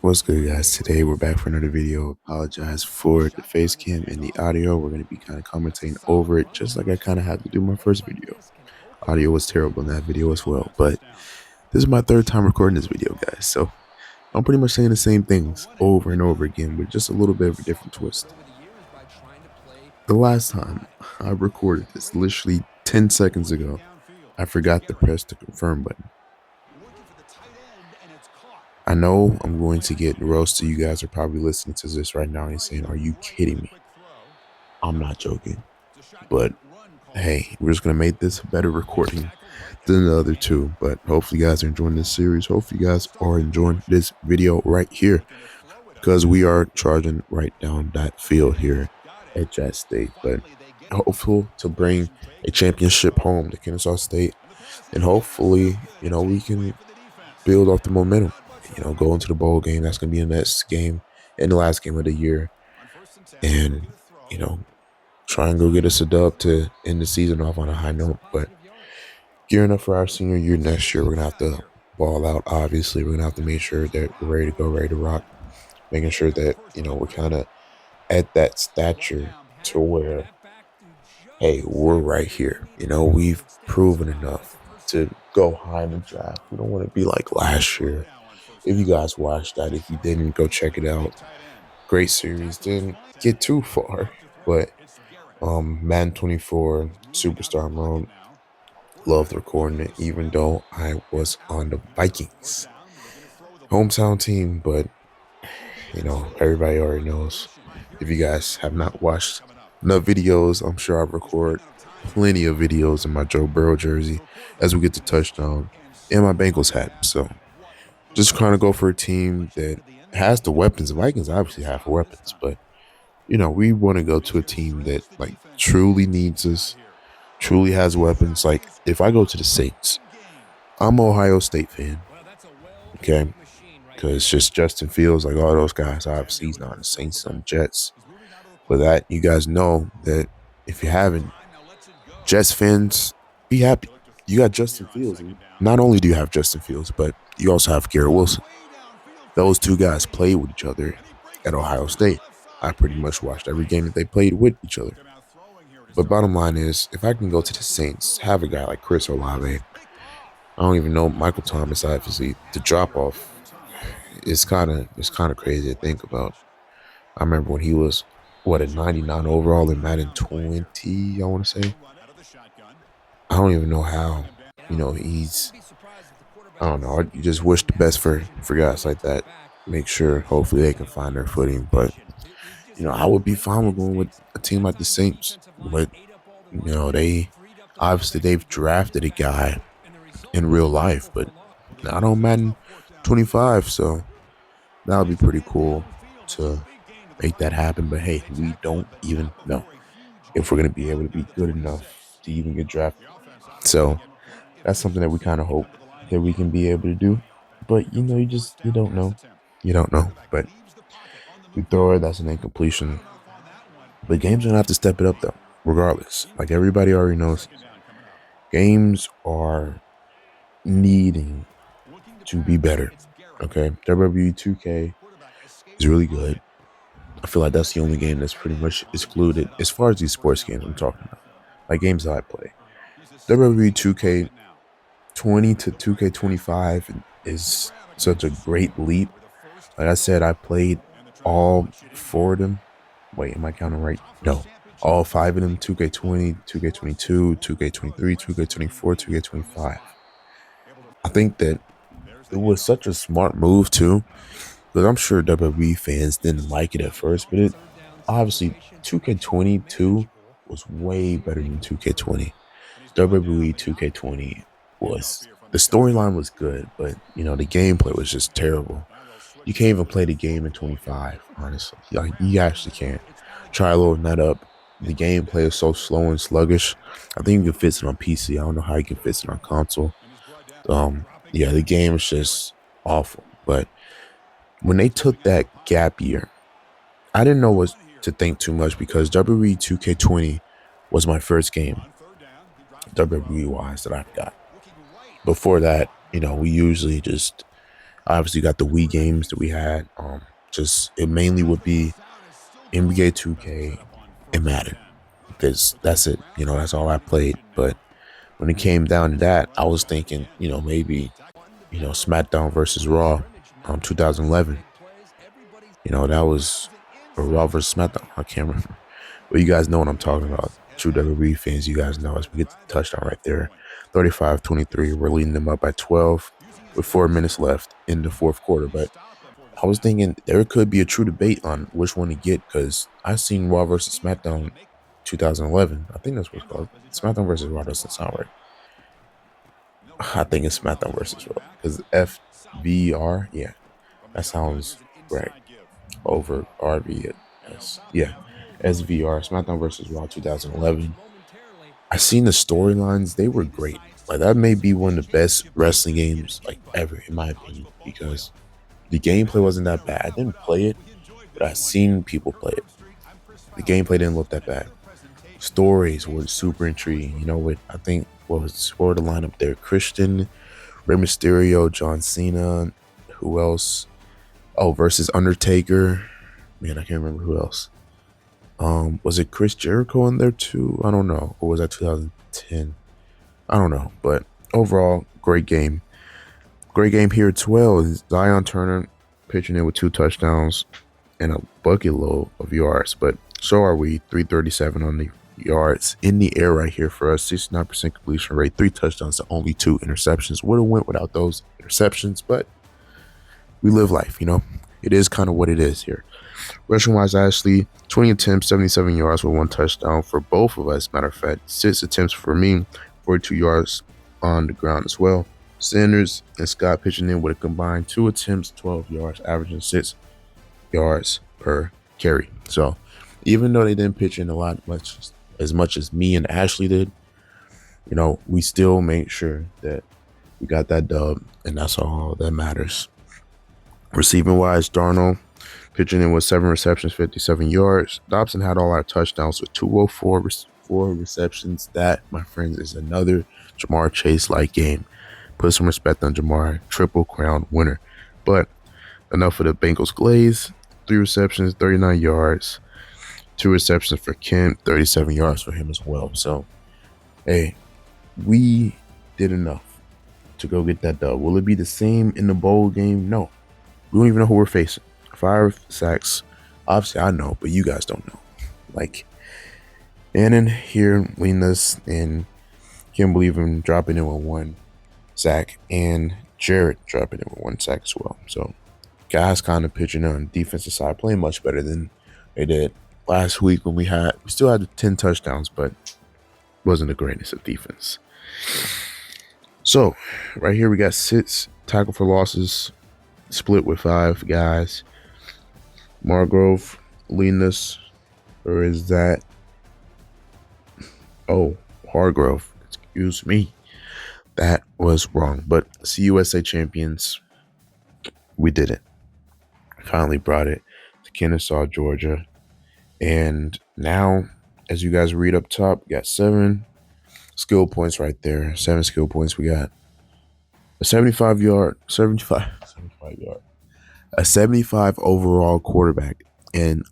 What's good, guys? Today we're back for another video. Apologize for the face cam and the audio. We're going to be kind of commentating over it, just like I kind of had to do my first video. Audio was terrible in that video as well, but this is my third time recording this video, guys. So I'm pretty much saying the same things over and over again with just a little bit of a different twist. The last time I recorded this, literally 10 seconds ago, I forgot to press the confirm button. I know I'm going to get roasted. You guys are probably listening to this right now and saying, "Are you kidding me?" I'm not joking. But hey, we're just going to make this a better recording than the other two. But hopefully you guys are enjoying this series. Hopefully you guys are enjoying this video right here, because we are charging right down that field here at Jazz State. But hopeful to bring a championship home to Kennesaw State. And hopefully, we can build off the momentum, go into the bowl game. That's going to be the next game and the last game of the year. And, try and go get us a dub to end the season off on a high note. But gearing up for our senior year next year, we're going to have to ball out. Obviously, we're going to have to make sure that we're ready to go, ready to rock, making sure that, we're kind of at that stature to where, hey, we're right here. We've proven enough to go high in the draft. We don't want to be like last year. If you guys watched that, if you didn't, go check it out. Great series. Didn't get too far, but Madden 24 Superstar Mode, loved recording it, even though I was on the Vikings hometown team. But everybody already knows. If you guys have not watched enough videos, I'm sure I record plenty of videos in my Joe Burrow jersey as we get to touchdown and my Bengals hat. So just trying to go for a team that has the weapons. The Vikings obviously have the weapons, but we want to go to a team that like truly needs us, truly has weapons. Like if I go to the Saints, I'm an Ohio State fan, okay? Because it's just Justin Fields, like all those guys. Obviously, he's not on the Saints, on the Jets. But that you guys know that if you haven't, Jets fans, be happy. You got Justin Fields. And not only do you have Justin Fields, but you also have Garrett Wilson. Those two guys played with each other at Ohio State. I pretty much watched every game that they played with each other. But bottom line is, if I can go to the Saints, have a guy like Chris Olave, I don't even know Michael Thomas. Obviously, the drop off is kind of crazy to think about. I remember when he was a 99 overall in Madden 20. I want to say. I don't even know how. He's. I don't know. I just wish the best for guys like that. Make sure, hopefully, they can find their footing. But I would be fine with going with a team like the Saints. But they obviously they've drafted a guy in real life, but not on Madden 25. So that would be pretty cool to make that happen. But hey, we don't even know if we're going to be able to be good enough to even get drafted. So that's something that we kind of hope that we can be able to do. But you don't know. You don't know. But we throw it, that's an incompletion. But games are going to have to step it up, though, regardless. Like everybody already knows, games are needing to be better. Okay. WWE 2K is really good. I feel like that's the only game that's pretty much excluded as far as these sports games I'm talking about, like games that I play. WWE 2K20 to 2K25 is such a great leap. Like I said, I played all four of them. Wait, am I counting right? No. All five of them: 2K20, 2K22, 2K23, 2K24, 2K25. I think that it was such a smart move too, because I'm sure WWE fans didn't like it at first, but it obviously 2K22 was way better than 2K20. WWE 2K20 was, the storyline was good, but the gameplay was just terrible. You can't even play the game in 25, honestly. Like you actually can't. Try loading that up. The gameplay is so slow and sluggish. I think you can fix it on PC. I don't know how you can fix it on console. Yeah, the game is just awful. But when they took that gap year, I didn't know what to think too much, because WWE 2K20 was my first game, WWE wise, that I've got. Before that, we usually just Obviously, you got the Wii games that we had. Just it mainly would be NBA 2K and Madden because that's it. That's all I played. But when it came down to that, I was thinking, maybe, SmackDown versus Raw, 2011. That was or Raw versus SmackDown. I can't remember. But you guys know what I'm talking about. True WWE fans, you guys know as we get the touchdown right there. 35-23. We're leading them up by 12 with 4 minutes left in the fourth quarter. But I was thinking there could be a true debate on which one to get because I've seen Raw versus SmackDown 2011. I think that's what it's called. SmackDown versus Raw doesn't sound right. I think it's SmackDown versus Raw because FVR, yeah, that sounds right. Over RVS, yeah, SVR, SmackDown versus Raw 2011. I seen the storylines; they were great. Like that may be one of the best wrestling games like ever, in my opinion, because the gameplay wasn't that bad. I didn't play it, but I seen people play it. The gameplay didn't look that bad. Stories were super intriguing. I think what were the lineup there? Christian, Rey Mysterio, John Cena, who else? Oh, versus Undertaker. Man, I can't remember who else. Was it Chris Jericho in there too? I don't know. Or was that 2010? I don't know. But overall, great game. Great game here as well. Zion Turner pitching in with 2 touchdowns and a bucket load of yards. But so are we. 337 on the yards in the air right here for us. 69% completion rate. 3 touchdowns to only 2 interceptions. Would have went without those interceptions, but we live life, It is kind of what it is here. Rushing wise, Ashley, 20 attempts, 77 yards with 1 touchdown for both of us. Matter of fact, 6 attempts for me, 42 yards on the ground as well. Sanders and Scott pitching in with a combined 2 attempts, 12 yards, averaging 6 yards per carry. So even though they didn't pitch in as much as me and Ashley did, we still made sure that we got that dub, and that's all that matters. Receiving wise, Darnold pitching in with 7 receptions, 57 yards. Dobson had all our touchdowns with 204 receptions. That, my friends, is another Ja'Marr Chase-like game. Put some respect on Ja'Marr, Triple Crown winner. But enough of the Bengals glaze. 3 receptions, 39 yards. 2 receptions for Kent, 37 yards for him as well. So, hey, we did enough to go get that dub. Will it be the same in the bowl game? No. We don't even know who we're facing. 5 sacks. Obviously, I know, but you guys don't know. Like, Annan here leading us, and can't believe him dropping in with 1 sack, and Jared dropping in with 1 sack as well. So, guys kind of pitching on the defensive side, playing much better than they did last week when we still had 10 touchdowns, but wasn't the greatness of defense. So, right here we got 6 tackle for losses, split with 5 guys. Margrove leading us, or is that? Oh, Hargrove. Excuse me. That was wrong. But CUSA champions, we did it. Finally brought it to Kennesaw, Georgia. And now, as you guys read up top, we got 7 skill points right there. 7 skill points. We got a 75 overall quarterback. And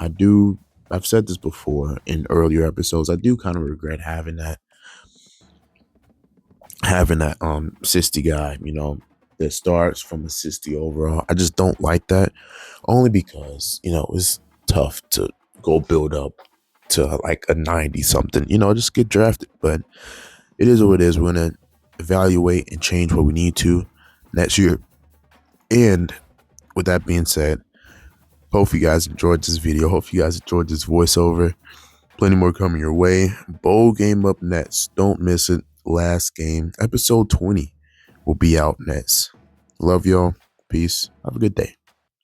I've said this before in earlier episodes, I do kind of regret having that 60 guy, that starts from a 60 overall. I just don't like that, only because, it's tough to go build up to like a 90 something, just get drafted. But it is what it is. We're going to evaluate and change what we need to next year. And with that being said, hope you guys enjoyed this video. Hope you guys enjoyed this voiceover. Plenty more coming your way. Bowl game up next. Don't miss it. Last game. Episode 20 will be out next. Love y'all. Peace. Have a good day.